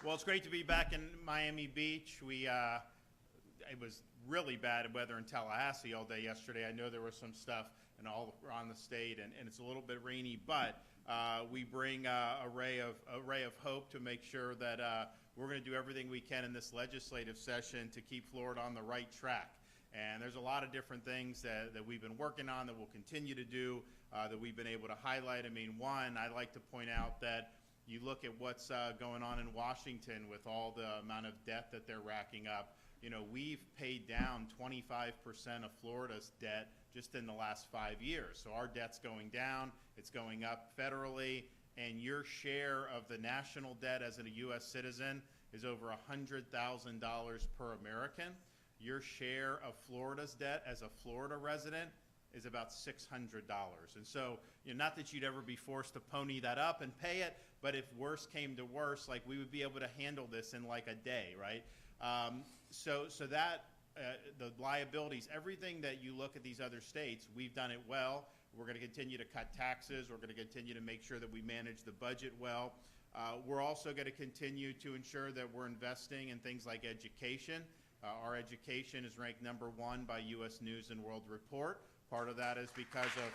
Well, it's great to be back in Miami Beach. It was really bad weather in Tallahassee all day yesterday. I know there was some stuff all around the state, and it's a little bit rainy, but we bring a ray of hope to make sure that we're going to do everything we can in this legislative session to keep Florida on the right track. And there's a lot of different things that we've been working on that we'll continue to do, that we've been able to highlight. I mean, one, I'd like to point out that you look at what's going on in Washington with all the amount of debt that they're racking up. You know, we've paid down 25% of Florida's debt just in the last 5 years. So our debt's going down, it's going up federally, and your share of the national debt as a U.S. citizen is over $100,000 per American. Your share of Florida's debt as a Florida resident is about $600. And so, you know, not that you'd ever be forced to pony that up and pay it, but if worse came to worse, like we would be able to handle this in like a day, right? So that the liabilities, everything that you look at these other states, we've done it well. We're going to continue to cut taxes. We're going to continue to make sure that we manage the budget well. We're also going to continue to ensure that we're investing in things like education. Our education is ranked #1 by U.S. News and World Report. Part of that is because of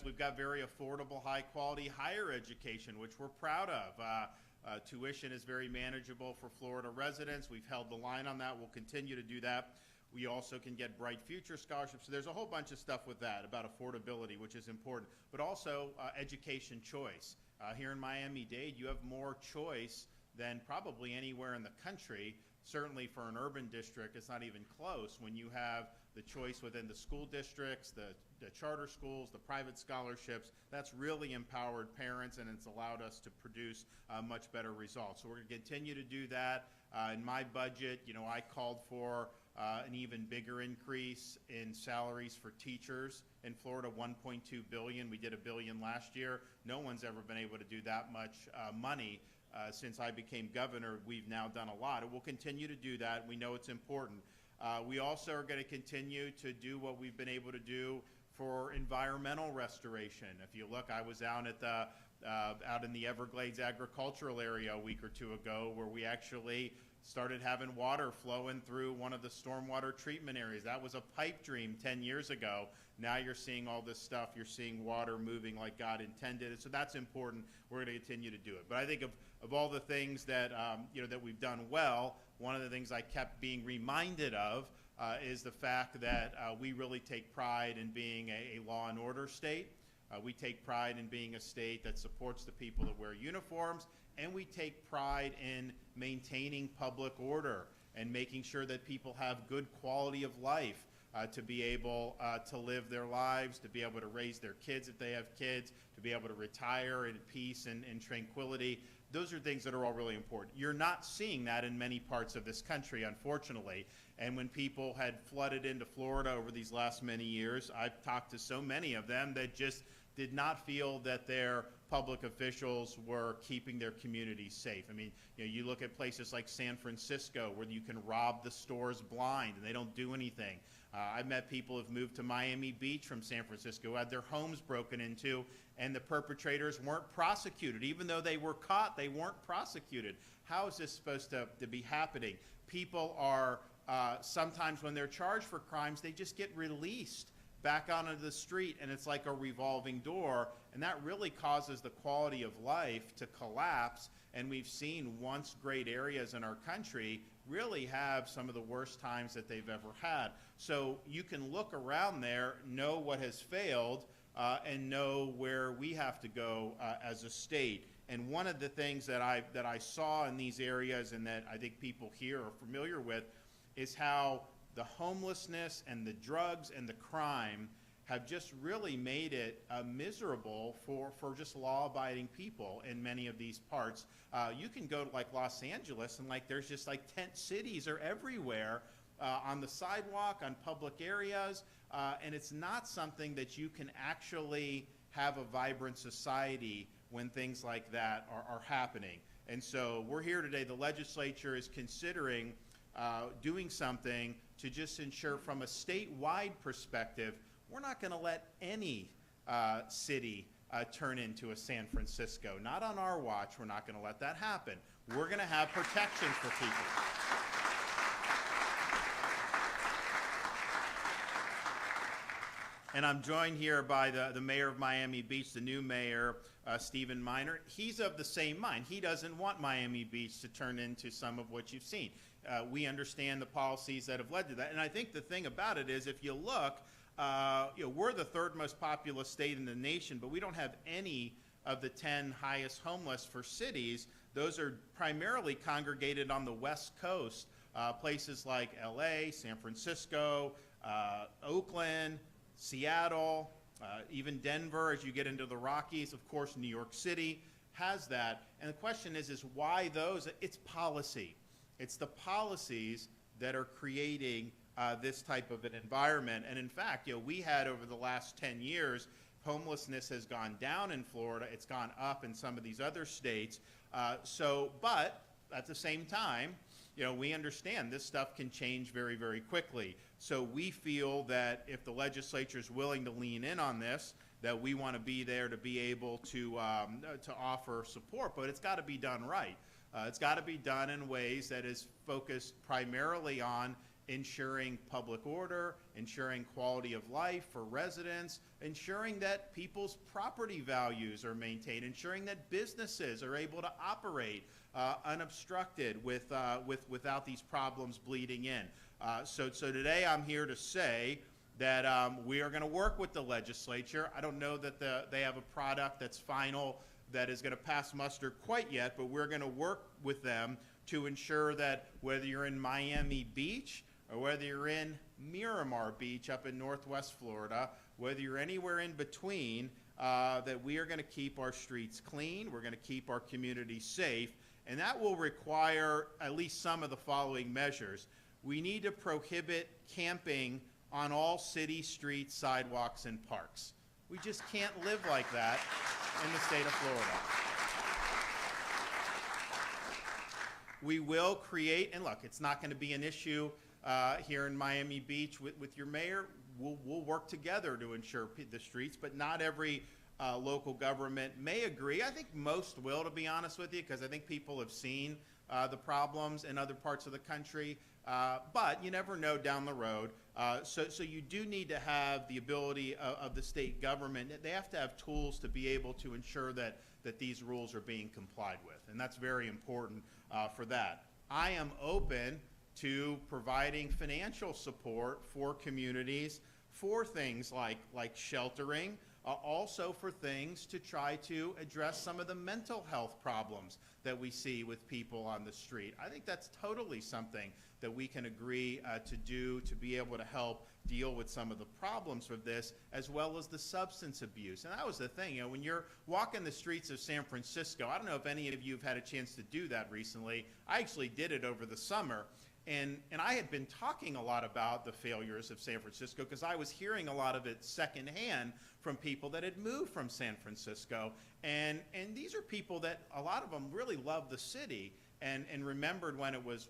we've got very affordable, high-quality higher education, which we're proud of. Tuition is very manageable for Florida residents. We've held the line on that. We'll continue to do that. We also can get Bright Future scholarships. So there's a whole bunch of stuff with that about affordability, which is important, but also education choice. Here in Miami-Dade, you have more choice than probably anywhere in the country. Certainly for an urban district, it's not even close when you have the choice within the school districts, the charter schools, the private scholarships. That's really empowered parents, and it's allowed us to produce much better results. So we're going to continue to do that. In my budget, you know, I called for an even bigger increase in salaries for teachers in Florida, $1.2 billion. We did $1 billion last year. No one's ever been able to do that much money. Since I became governor, we've now done a lot, and we'll continue to do that. We know it's important. We also are going to continue to do what we've been able to do for environmental restoration. If you look, I was out in the Everglades agricultural area a week or two ago, where we actually started having water flowing through one of the stormwater treatment areas. That was a pipe dream 10 years ago. Now you're seeing all this stuff. You're seeing water moving like God intended. And so that's important. We're going to continue to do it. But I think of all the things that, you know, that we've done well, one of the things I kept being reminded of is the fact that we really take pride in being a law and order state. We take pride in being a state that supports the people that wear uniforms, and we take pride in maintaining public order and making sure that people have good quality of life to be able to live their lives, to be able to raise their kids if they have kids, to be able to retire in peace and tranquility. Those are things that are all really important. You're not seeing that in many parts of this country, unfortunately. And when people had flooded into Florida over these last many years, I've talked to so many of them that just did not feel that their public officials were keeping their communities safe. I mean, you know, you look at places like San Francisco where you can rob the stores blind and they don't do anything. I've met people who've moved to Miami Beach from San Francisco who had their homes broken into, and the perpetrators weren't prosecuted. Even though they were caught, they weren't prosecuted. How is this supposed to be happening? People are, sometimes when they're charged for crimes, they just get released back onto the street, and it's like a revolving door, and that really causes the quality of life to collapse. And we've seen once great areas in our country really have some of the worst times that they've ever had. So you can look around there, know what has failed, and know where we have to go as a state. And one of the things that I saw in these areas, and that I think people here are familiar with, is how the homelessness and the drugs and the crime have just really made it miserable for just law-abiding people in many of these parts. You can go to like Los Angeles, and like there's just like tent cities are everywhere on the sidewalk, on public areas, and it's not something that you can actually have a vibrant society when things like that are happening. And so we're here today. The legislature is considering doing something to just ensure from a statewide perspective, we're not going to let any city turn into a San Francisco. Not on our watch. We're not going to let that happen. We're going to have protections for people. And I'm joined here by the mayor of Miami Beach, the new mayor, Stephen Minor. He's of the same mind. He doesn't want Miami Beach to turn into some of what you've seen. We understand the policies that have led to that. And I think the thing about it is, if you look, we're the third most populous state in the nation, but we don't have any of the 10 highest homeless for cities. Those are primarily congregated on the West Coast, places like LA, San Francisco, Oakland, Seattle, even Denver as you get into the Rockies. Of course, New York City has that. And the question is why those? It's policy. It's the policies that are creating this type of an environment. And in fact, we had over the last 10 years, homelessness has gone down in Florida. It's gone up in some of these other states. But at the same time, we understand this stuff can change very, very quickly. So we feel that if the legislature is willing to lean in on this, that we want to be there to be able to offer support. But it's got to be done right. It's got to be done in ways that is focused primarily on ensuring public order, ensuring quality of life for residents, ensuring that people's property values are maintained, ensuring that businesses are able to operate unobstructed without these problems bleeding in. So today I'm here to say that we are going to work with the legislature. I don't know that they have a product that's final that is going to pass muster quite yet, but we're going to work with them to ensure that whether you're in Miami Beach or whether you're in Miramar Beach up in Northwest Florida, whether you're anywhere in between, that we are going to keep our streets clean, we're going to keep our communities safe, and that will require at least some of the following measures. We need to prohibit camping on all city streets, sidewalks, and parks. We just can't live like that in the state of Florida. We will create, and look, it's not going to be an issue here in Miami Beach with your mayor. We'll work together to ensure the streets, but not every local government may agree. I think most will, to be honest with you, because I think people have seen the problems in other parts of the country. But you never know down the road. So you do need to have the ability of the state government. They have to have tools to be able to ensure that these rules are being complied with. And that's very important for that. I am open to providing financial support for communities for things like sheltering, also for things to try to address some of the mental health problems that we see with people on the street. I think that's totally something that we can agree to do to be able to help deal with some of the problems of this, as well as the substance abuse. And that was the thing, when you're walking the streets of San Francisco, I don't know if any of you have had a chance to do that recently. I actually did it over the summer. And I had been talking a lot about the failures of San Francisco because I was hearing a lot of it secondhand from people that had moved from San Francisco. And these are people that, a lot of them really love the city and remembered when it was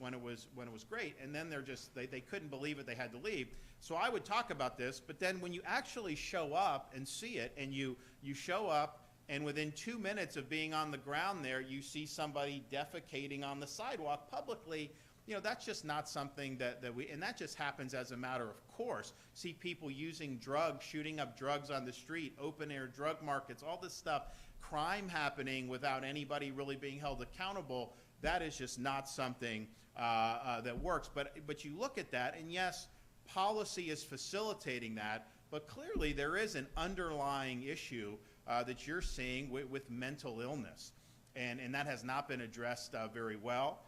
great. And then they couldn't believe it, they had to leave. So I would talk about this, but then when you actually show up and see it, and you show up, and within 2 minutes of being on the ground there, you see somebody defecating on the sidewalk publicly, that's just not something that and that just happens as a matter of course. See people using drugs, shooting up drugs on the street, open air drug markets, all this stuff, crime happening without anybody really being held accountable. That is just not something that works. But you look at that, and yes, policy is facilitating that, but clearly there is an underlying issue that you're seeing with mental illness, and that has not been addressed very well.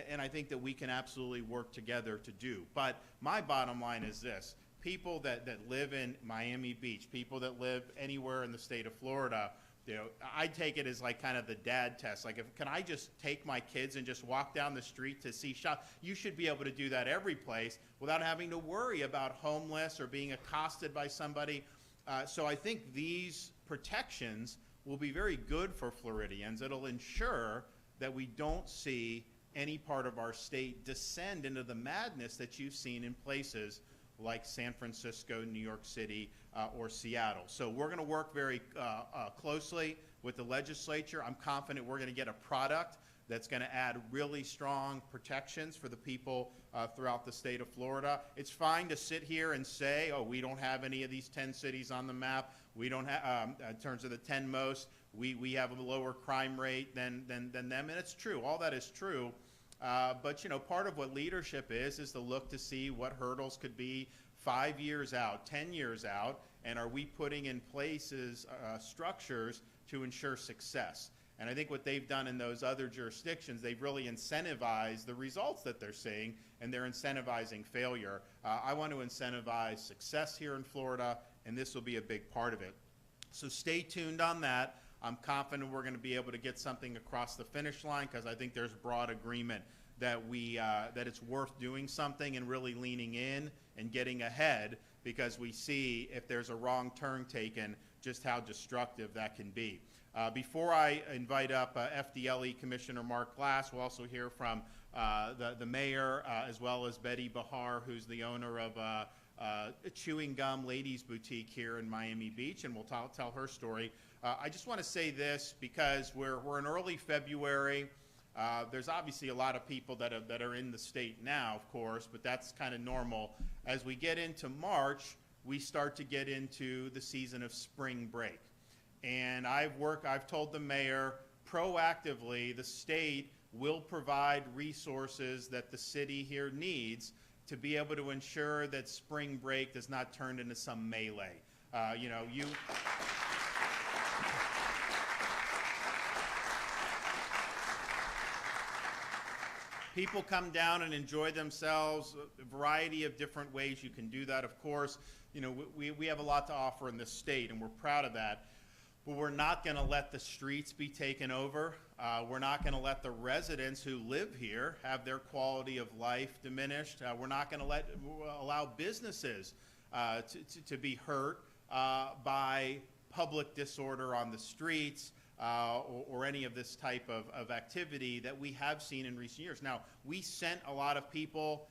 And I think that we can absolutely work together to do. But my bottom line is this. People that live in Miami Beach, people that live anywhere in the state of Florida, I take it as like kind of the dad test. Like, can I just take my kids and just walk down the street to see shop? You should be able to do that every place without having to worry about homeless or being accosted by somebody. So I think these protections will be very good for Floridians. It'll ensure that we don't see any part of our state descend into the madness that you've seen in places like San Francisco, New York City, or Seattle. So we're going to work very closely with the legislature. I'm confident we're going to get a product that's going to add really strong protections for the people throughout the state of Florida. It's fine to sit here and say, oh, we don't have any of these 10 cities on the map. We don't have, in terms of the 10 most, we have a lower crime rate than them, and it's true. All that is true. But, you know, part of what leadership is to look to see what hurdles could be 5 years out, 10 years out, and are we putting in places structures to ensure success. And I think what they've done in those other jurisdictions, they've really incentivized the results that they're seeing, and they're incentivizing failure. I want to incentivize success here in Florida, and this will be a big part of it. So stay tuned on that. I'm confident we're going to be able to get something across the finish line, because I think there's broad agreement that that it's worth doing something and really leaning in and getting ahead, because we see if there's a wrong turn taken, just how destructive that can be. Before I invite up FDLE Commissioner Mark Glass, we'll also hear from the mayor, as well as Betty Bahar, who's the owner of a chewing gum ladies boutique here in Miami Beach, and we'll tell her story. I just want to say this because we're in early February. There's obviously a lot of people that are in the state now, of course, but that's kind of normal. As we get into March, we start to get into the season of spring break. And I've told the mayor proactively the state will provide resources that the city here needs to be able to ensure that spring break does not turn into some melee. You know, people come down and enjoy themselves, a variety of different ways you can do that, of course. You know, we have a lot to offer in this state, and we're proud of that. But we're not going to let the streets be taken over. We're not going to let the residents who live here have their quality of life diminished. We're not going to allow businesses to be hurt by public disorder on the streets or any of this type of activity that we have seen in recent years. Now, we sent a lot of people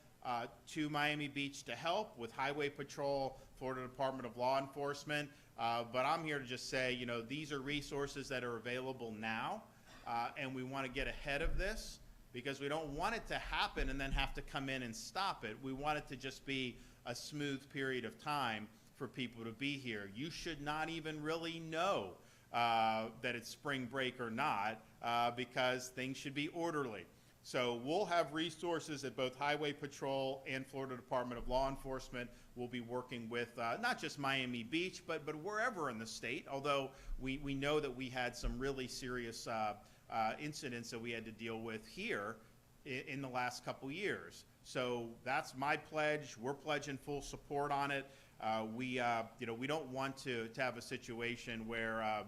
to Miami Beach to help with Highway Patrol, Florida Department of Law Enforcement. But I'm here to just say, you know, these are resources that are available now, and we want to get ahead of this because we don't want it to happen and then have to come in and stop it. We want it to just be a smooth period of time for people to be here. You should not even really know that it's spring break or not because things should be orderly. So we'll have resources at both Highway Patrol and Florida Department of Law Enforcement. We'll be working with not just Miami Beach, but wherever in the state, although we know that we had some really serious incidents that we had to deal with here in the last couple years. So that's my pledge. We're pledging full support on it. We don't want to have a situation where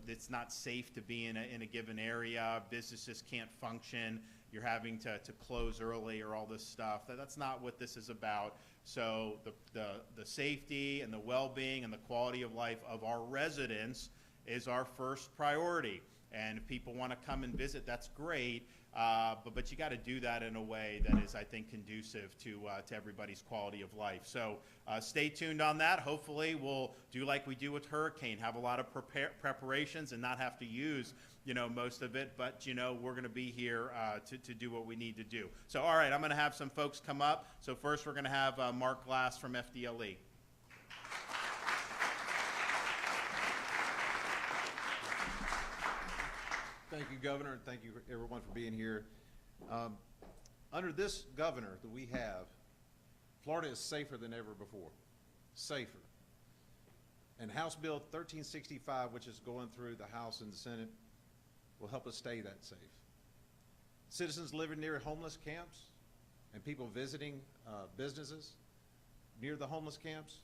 it's not safe to be in a given area. Businesses can't function. You're having to close early or all this stuff. That's not what this is about. So the safety and the well-being and the quality of life of our residents is our first priority. And if people want to come and visit, that's great. But you got to do that in a way that is, I think, conducive to everybody's quality of life. So stay tuned on that. Hopefully we'll do like we do with hurricane, have a lot of preparations and not have to use most of it. But we're going to be here to do what we need to do. So all right, I'm going to have some folks come up. So first we're going to have Mark Glass from FDLE. Thank you, Governor, and thank you everyone for being here. Under this governor that we have, Florida is safer than ever before, safer. And House Bill 1365, which is going through the House and the Senate, will help us stay that safe. Citizens living near homeless camps and people visiting businesses near the homeless camps,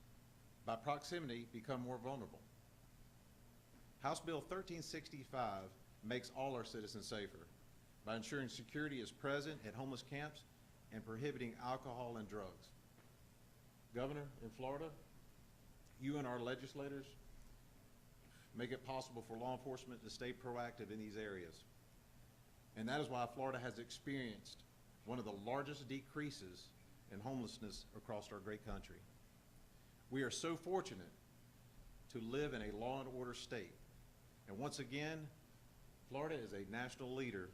by proximity, become more vulnerable. House Bill 1365 makes all our citizens safer by ensuring security is present at homeless camps and prohibiting alcohol and drugs. Governor, in Florida, you and our legislators make it possible for law enforcement to stay proactive in these areas. And that is why Florida has experienced one of the largest decreases and homelessness across our great country. We are so fortunate to live in a law and order state. And once again, Florida is a national leader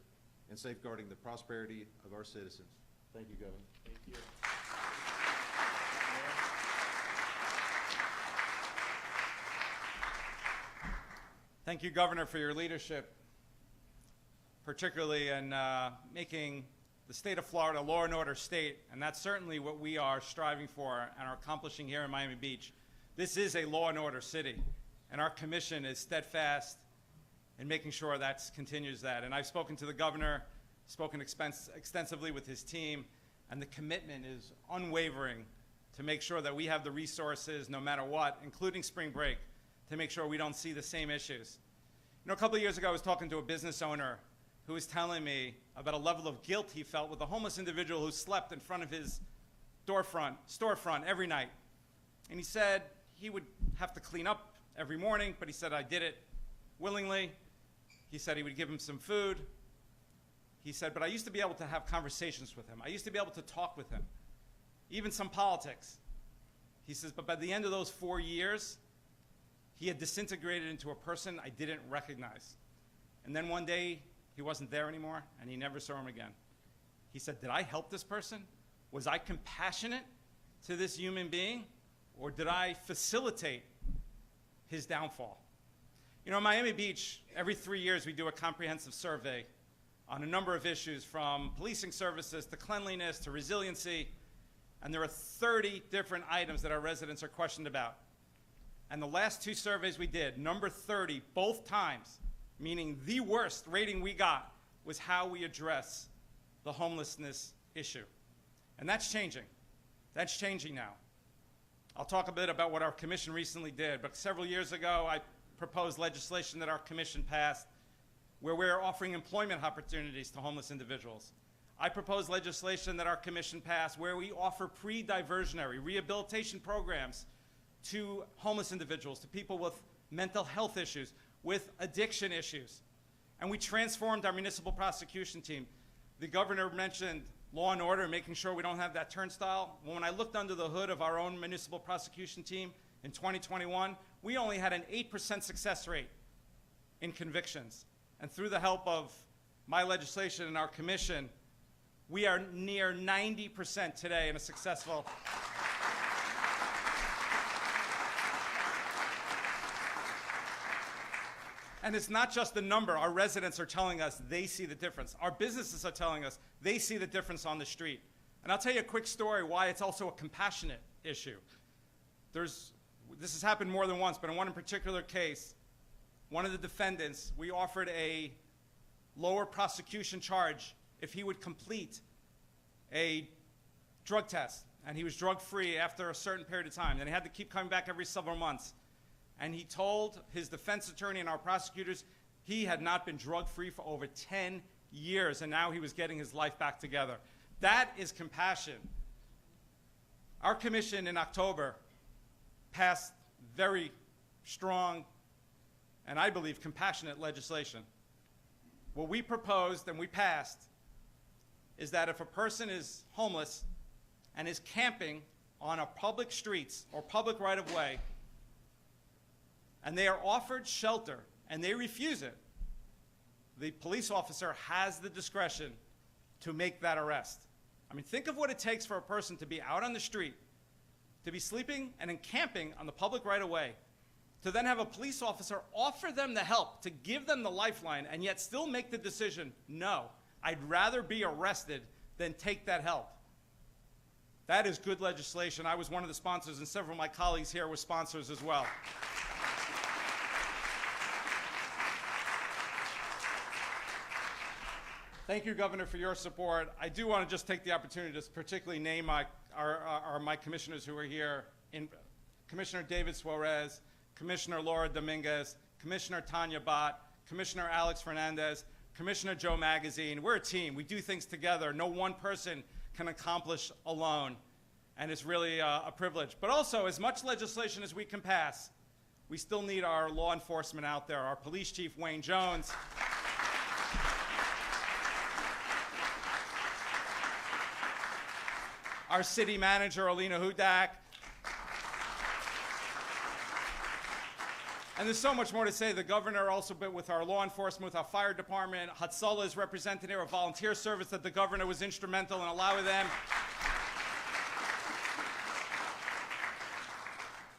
in safeguarding the prosperity of our citizens. Thank you, Governor. Thank you. Thank you, Governor, for your leadership, particularly in making the state of Florida a law and order state, and that's certainly what we are striving for and are accomplishing here in Miami Beach. This is a law and order city, and our commission is steadfast in making sure that continues that. And I've spoken to the governor, spoken extensively with his team, and the commitment is unwavering to make sure that we have the resources, no matter what, including spring break, to make sure we don't see the same issues. You know, a couple of years ago, I was talking to a business owner who was telling me about a level of guilt he felt with a homeless individual who slept in front of his storefront every night. And he said he would have to clean up every morning, but he said, I did it willingly. He said he would give him some food. He said, but I used to be able to have conversations with him. I used to be able to talk with him, even some politics. He says, but by the end of those 4 years, he had disintegrated into a person I didn't recognize. And then one day, he wasn't there anymore, and he never saw him again. He said, did I help this person? Was I compassionate to this human being, or did I facilitate his downfall? You know, in Miami Beach, every 3 years we do a comprehensive survey on a number of issues, from policing services to cleanliness to resiliency, and there are 30 different items that our residents are questioned about. And the last 2 surveys we did, number 30, both times, meaning the worst rating we got, was how we address the homelessness issue. And that's changing. That's changing now. I'll talk a bit about what our commission recently did, but several years ago, I proposed legislation that our commission passed where we're offering employment opportunities to homeless individuals. I proposed legislation that our commission passed where we offer pre-diversionary rehabilitation programs to homeless individuals, to people with mental health issues, with addiction issues. And we transformed our municipal prosecution team. The governor mentioned law and order, making sure we don't have that turnstile. When I looked under the hood of our own municipal prosecution team in 2021, we only had an 8% success rate in convictions. And through the help of my legislation and our commission, we are near 90% today in a successful. And it's not just the number. Our residents are telling us they see the difference. Our businesses are telling us they see the difference on the street. And I'll tell you a quick story why it's also a compassionate issue. This has happened more than once, but in one particular case, one of the defendants, we offered a lower prosecution charge if he would complete a drug test. And he was drug-free after a certain period of time. And he had to keep coming back every several months. And he told his defense attorney and our prosecutors he had not been drug-free for over 10 years, and now he was getting his life back together. That is compassion. Our commission in October passed very strong and I believe compassionate legislation. What we proposed and we passed is that if a person is homeless and is camping on a public streets or public right-of-way, and they are offered shelter and they refuse it, the police officer has the discretion to make that arrest. I mean, think of what it takes for a person to be out on the street, to be sleeping and encamping on the public right-of-way, to then have a police officer offer them the help, to give them the lifeline, and yet still make the decision, no, I'd rather be arrested than take that help. That is good legislation. I was one of the sponsors, and several of my colleagues here were sponsors as well. Thank you, Governor, for your support. I do want to just take the opportunity to particularly name my commissioners who are here. Commissioner David Suarez, Commissioner Laura Dominguez, Commissioner Tanya Bott, Commissioner Alex Fernandez, Commissioner Joe Magazine. We're a team. We do things together. No one person can accomplish alone, and it's really a privilege. But also, as much legislation as we can pass, we still need our law enforcement out there, our Police Chief Wayne Jones, our city manager, Alina Hudak. And there's so much more to say. The governor also been with our law enforcement, with our fire department. Hatzalah is represented here, a volunteer service that the governor was instrumental in allowing them.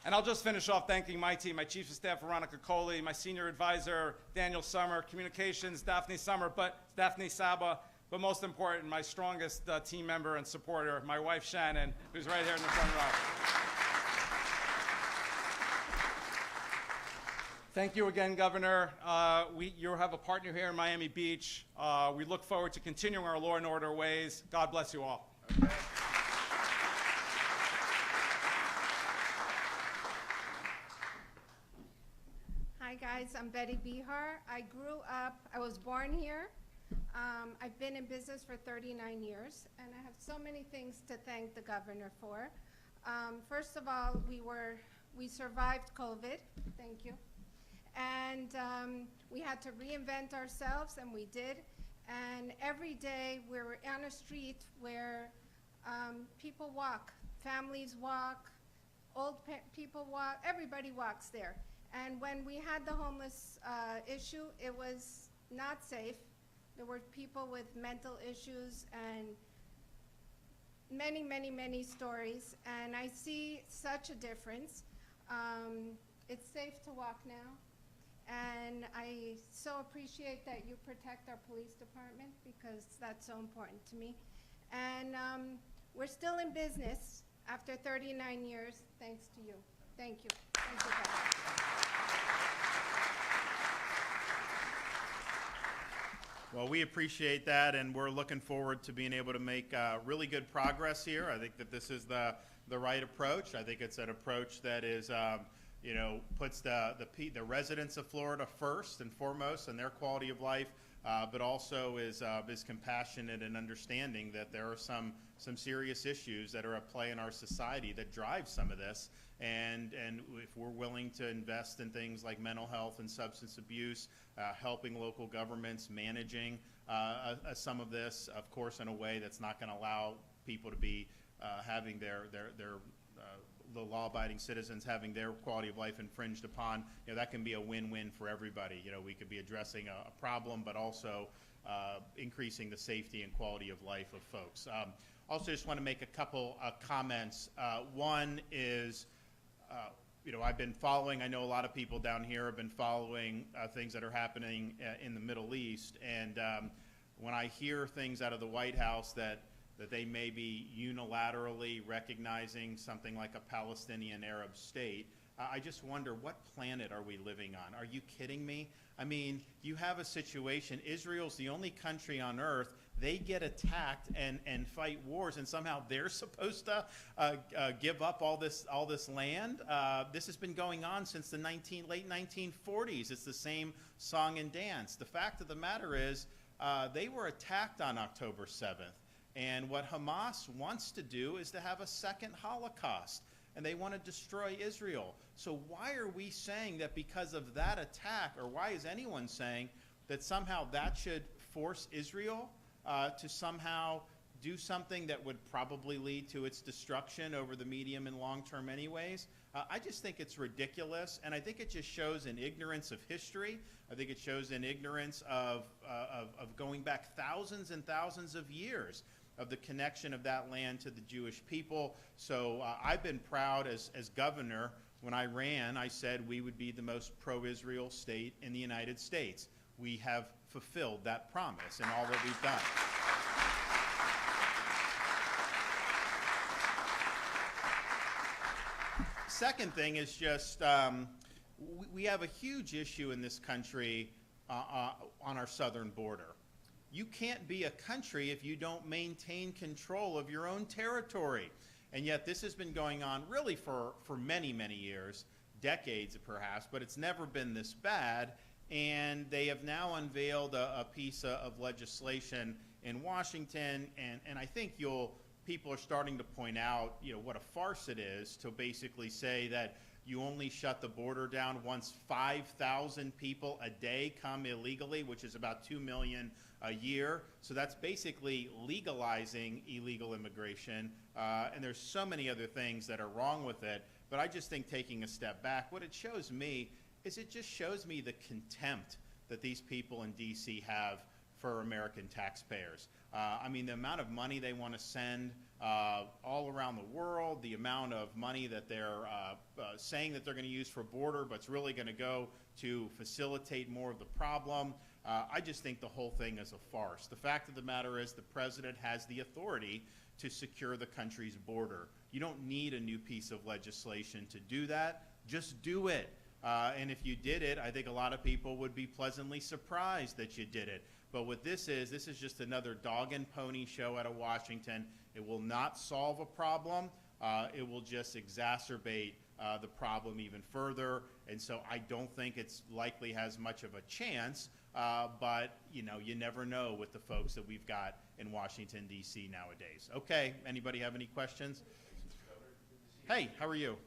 And I'll just finish off thanking my team, my chief of staff, Veronica Coley, my senior advisor, Daniel Summer, communications, Daphne Saba, but most important, my strongest team member and supporter, my wife, Shannon, who's right here in the front row. Thank you again, Governor. You have a partner here in Miami Beach. We look forward to continuing our law and order ways. God bless you all. Okay. Hi guys, I'm Betty Bihar. I was born here. I've been in business for 39 years, and I have so many things to thank the governor for. First of all, we survived COVID, thank you. And we had to reinvent ourselves, and we did. And every day we're on a street where people walk, families walk, people walk, everybody walks there. And when we had the homeless issue, it was not safe. There were people with mental issues and many, many, many stories. And I see such a difference. It's safe to walk now. And I so appreciate that you protect our police department, because that's so important to me. And we're still in business after 39 years, thanks to you. Thank you. Thank you, guys. Well, we appreciate that, and we're looking forward to being able to make really good progress here. I think that this is the right approach. I think it's an approach that is, puts the residents of Florida first and foremost and their quality of life, but also is compassionate and understanding that there are some serious issues that are at play in our society that drive some of this. And if we're willing to invest in things like mental health and substance abuse, helping local governments managing some of this, of course, in a way that's not going to allow people to be having the law-abiding citizens having their quality of life infringed upon, that can be a win-win for everybody. We could be addressing a problem, but also increasing the safety and quality of life of folks. Also, just want to make a couple comments. One is, I've been following, I know a lot of people down here have been following things that are happening in the Middle East, and when I hear things out of the White House that they may be unilaterally recognizing something like a Palestinian Arab state, I just wonder, what planet are we living on? Are you kidding me? I mean, you have a situation, Israel's the only country on earth, they get attacked and fight wars, and somehow they're supposed to give up all this land. This has been going on since the late 1940s. It's the same song and dance. The fact of the matter is, they were attacked on October 7th. And what Hamas wants to do is to have a second Holocaust, and they want to destroy Israel. So why are we saying that because of that attack, or why is anyone saying that somehow that should force Israel to somehow do something that would probably lead to its destruction over the medium and long term anyways? I just think it's ridiculous, and I think it just shows an ignorance of history. I think it shows an ignorance of going back thousands and thousands of years of the connection of that land to the Jewish people. So I've been proud as governor. When I ran, I said we would be the most pro-Israel state in the United States. We have fulfilled that promise in all that we've done. Second thing is just we have a huge issue in this country on our southern border. You can't be a country if you don't maintain control of your own territory. And yet this has been going on really for many, many years, decades perhaps, but it's never been this bad. And they have now unveiled a piece of legislation in Washington, and I think people are starting to point out, what a farce it is to basically say that You only shut the border down once 5,000 people a day come illegally, which is about 2 million a year. So that's basically legalizing illegal immigration. And there's so many other things that are wrong with it. But I just think taking a step back, what it shows me is it just shows me the contempt that these people in D.C. have for American taxpayers. I mean, the amount of money they want to send all around the world, the amount of money that they're saying that they're going to use for border, but it's really going to go to facilitate more of the problem. I just think the whole thing is a farce. The fact of the matter is the president has the authority to secure the country's border. You don't need a new piece of legislation to do that. Just do it. And if you did it, I think a lot of people would be pleasantly surprised that you did it. But what this is just another dog and pony show out of Washington. It will not solve a problem. It will just exacerbate the problem even further. And so I don't think it's likely has much of a chance. But, you know, you never know with the folks that we've got in Washington, D.C. nowadays. Okay, anybody have any questions? Hey, how are you?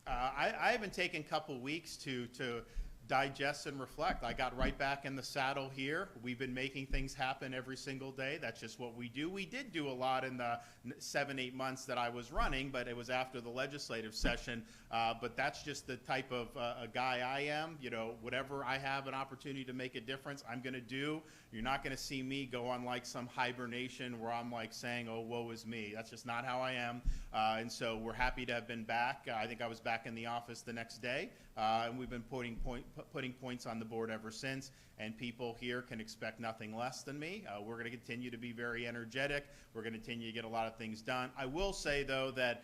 I haven't taken a couple weeks to digest and reflect. I got right back in the saddle here. We've been making things happen every single day. That's just what we do. We did do a lot in the 7-8 months that I was running, but it was after the legislative session. But that's just the type of a guy I am. You know, whatever I have an opportunity to make a difference, I'm going to do. You're not going to see me go on like some hibernation where I'm like saying, oh, woe is me. That's just not how I am. And so we're happy to have been back. I think I was back in the office the next day, and we've been putting points on the board ever since, and people here can expect nothing less than me. We're going to continue to be very energetic. We're going to continue to get a lot of things done. I will say, though, that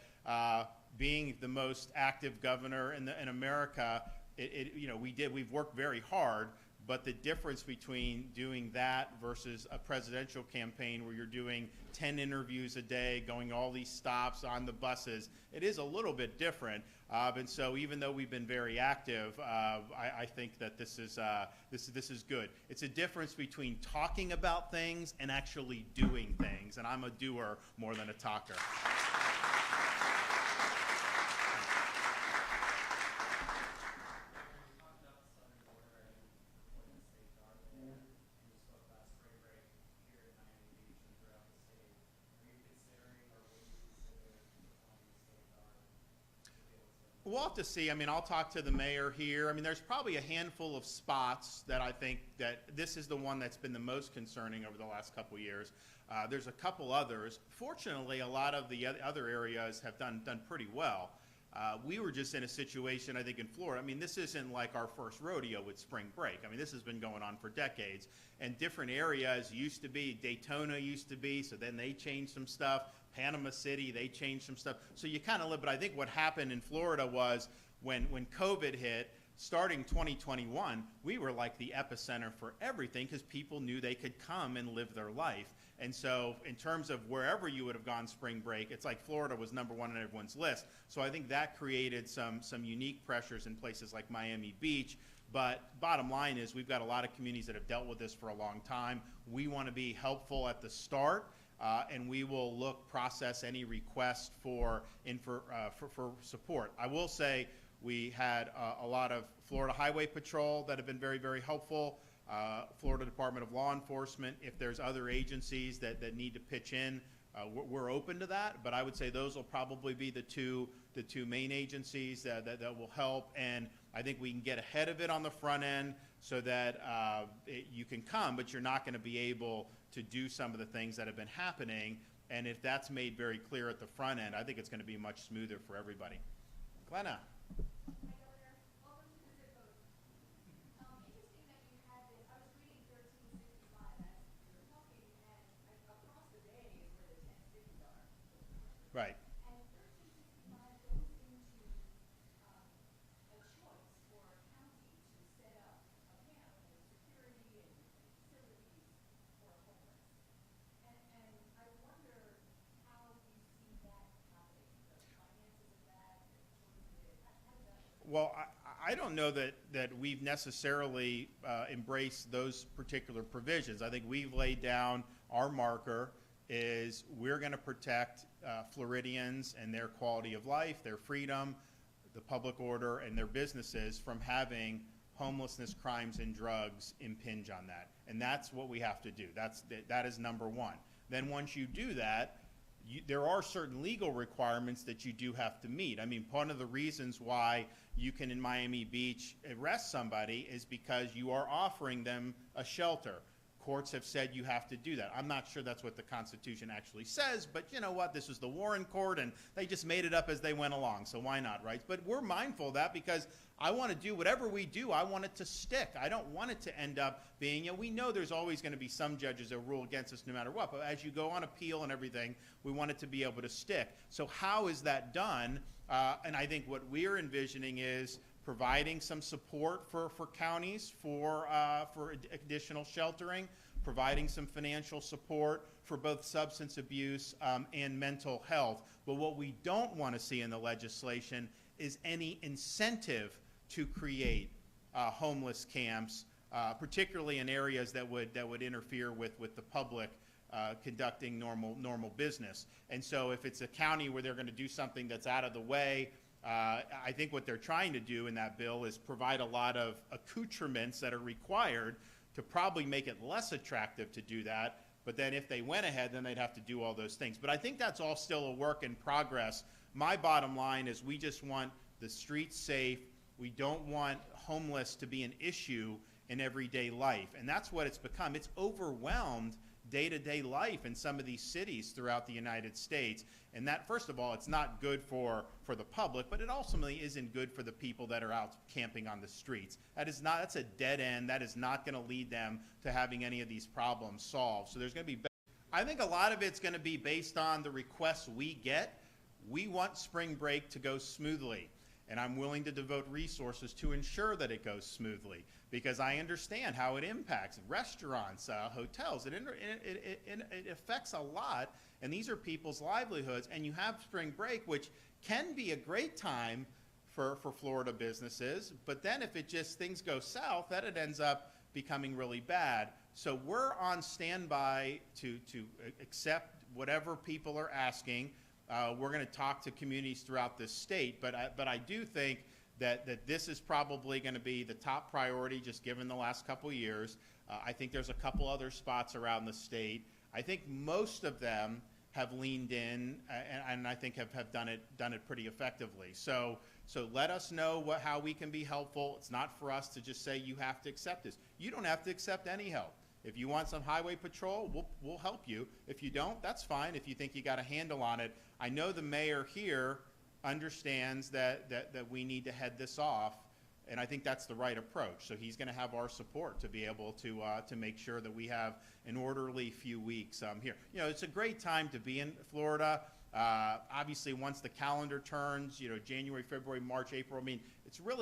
being the most active governor in America, we've worked very hard. But the difference between doing that versus a presidential campaign where you're doing 10 interviews a day, going all these stops on the buses, it is a little bit different. And so even though we've been very active, I think that this is good. It's a difference between talking about things and actually doing things. And I'm a doer more than a talker. We'll have to see. I mean, I'll talk to the mayor here. I mean, there's probably a handful of spots that I think that this is the one that's been the most concerning over the last couple of years. There's a couple others. Fortunately, a lot of the other areas have done pretty well. We were just in a situation, I think, in Florida. I mean, this isn't like our first rodeo with spring break. I mean, this has been going on for decades. And different areas used to be, Daytona used to be, so then they changed some stuff. Panama City, they changed some stuff. So you kind of live, but I think what happened in Florida was when COVID hit, starting 2021, we were like the epicenter for everything because people knew they could come and live their life. And so in terms of wherever you would have gone spring break, it's like Florida was number one on everyone's list. So I think that created some unique pressures in places like Miami Beach. But bottom line is we've got a lot of communities that have dealt with this for a long time. We want to be helpful at the start. And we will process any request for support. I will say we had a lot of Florida Highway Patrol that have been very, very helpful. Florida Department of Law Enforcement. If there's other agencies that need to pitch in, we're open to that. But I would say those will probably be the two main agencies that will help. And I think we can get ahead of it on the front end so that you can come, but you're not going to be able to do some of the things that have been happening. And if that's made very clear at the front end, I think it's going to be much smoother for everybody. Glenna. Right. Well, I don't know that we've necessarily embraced those particular provisions. I think we've laid down our marker is we're going to protect Floridians and their quality of life, their freedom, the public order, and their businesses from having homelessness, crimes, and drugs impinge on that. And that's what we have to do. That is number one. Then once you do that, there are certain legal requirements that you do have to meet. I mean, one of the reasons why you can in Miami Beach arrest somebody is because you are offering them a shelter. Courts have said you have to do that. I'm not sure that's what the Constitution actually says, but you know what? This is the Warren Court, and they just made it up as they went along, so why not, right? But we're mindful of that because I want to do whatever we do, I want it to stick. I don't want it to end up being, you know, we know there's always going to be some judges that rule against us no matter what, but as you go on appeal and everything, we want it to be able to stick. So how is that done? And I think what we're envisioning is providing some support for counties for additional sheltering, providing some financial support for both substance abuse and mental health. But what we don't want to see in the legislation is any incentive to create homeless camps, particularly in areas that would interfere with the public conducting normal business. And so if it's a county where they're going to do something that's out of the way, I think what they're trying to do in that bill is provide a lot of accoutrements that are required to probably make it less attractive to do that. But then if they went ahead, then they'd have to do all those things. But I think that's all still a work in progress. My bottom line is we just want the streets safe. We don't want homeless to be an issue in everyday life. And that's what it's become. It's overwhelmed day-to-day life in some of these cities throughout the United States. And that, first of all, it's not good for the public, but it ultimately isn't good for the people that are out camping on the streets. That's a dead end. That is not going to lead them to having any of these problems solved. So there's going to be, I think a lot of it's going to be based on the requests we get. We want spring break to go smoothly, and I'm willing to devote resources to ensure that it goes smoothly, because I understand how it impacts restaurants, hotels. It affects a lot, and these are people's livelihoods. And you have spring break, which can be a great time for Florida businesses, but then if things go south, then it ends up becoming really bad. So we're on standby to accept whatever people are asking. We're going to talk to communities throughout this state, but I do think that this is probably going to be the top priority, just given the last couple of years. I think there's a couple other spots around the state. I think most of them have leaned in, and I think have done it pretty effectively. So let us know how we can be helpful. It's not for us to just say you have to accept this. You don't have to accept any help. If you want some highway patrol, we'll help you. If you don't, that's fine. If you think you got a handle on it, I know the mayor here understands that we need to head this off, and I think that's the right approach. So he's going to have our support to be able to make sure that we have an orderly few weeks here. You know, it's a great time to be in Florida. Obviously, once the calendar turns, you know, January, February, March, April, I mean,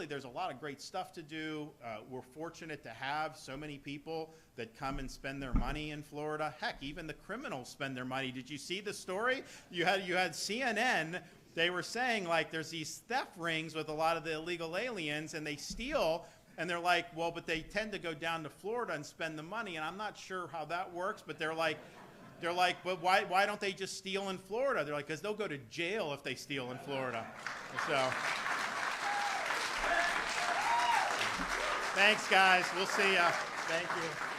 there's a lot of great stuff to do. We're fortunate to have so many people that come and spend their money in Florida. Heck, even the criminals spend their money. Did you see the story? You had CNN. They were saying, like, there's these theft rings with a lot of the illegal aliens, and they steal, and they're like, well, but they tend to go down to Florida and spend the money, and I'm not sure how that works, but they're like, but why don't they just steal in Florida? They're like, because they'll go to jail if they steal in Florida. So, thanks, guys. We'll see ya. Thank you.